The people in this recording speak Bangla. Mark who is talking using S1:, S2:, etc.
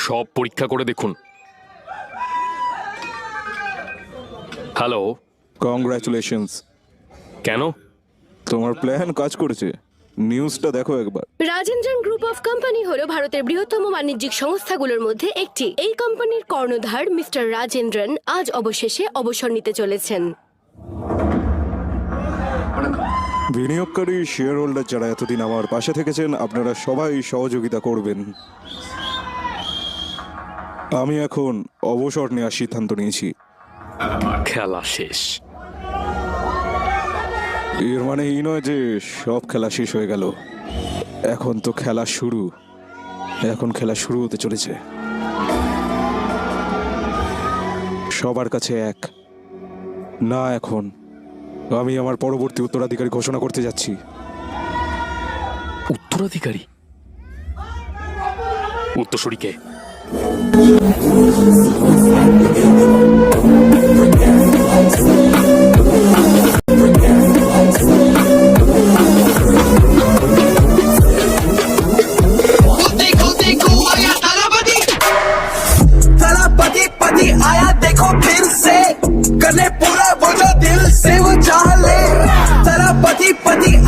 S1: সব পরীক্ষা করে দেখুন। হ্যালো।
S2: কংগ্রাচুলেশনস।
S1: কেন?
S2: তোমার প্ল্যান কাজ করেছে, নিউজটা দেখো একবার।
S3: রাজেন্দ্রন গ্রুপ অফ কোম্পানি হলো ভারতের বৃহত্তম বাণিজ্যিক সংস্থাগুলোর মধ্যে একটি। এই কোম্পানির কর্ণধার মিস্টার রাজেন্দ্রন আজ অবশেষে অবসর নিতে চলেছেন।
S2: বিনিয়োগকারী শেয়ার হোল্ডার যারা এতদিন আমার পাশে থেকেছেন, আপনারা সবাই সহযোগিতা করবেন। আমি এখন অবসর নেওয়ার সিদ্ধান্ত নিয়েছি।
S1: খেলা শেষ।
S2: এর মানে এই নয় যে সব খেলা শেষ হয়ে গেল। এখন তো খেলা শুরু। এখন খেলা শুরু হতে চলেছে। সবার কাছে এক না, এখন আমি আমার পরবর্তী উত্তরাধিকারী ঘোষণা করতে যাচ্ছি।
S1: উত্তরাধিকারী? উত্তরসূরিকে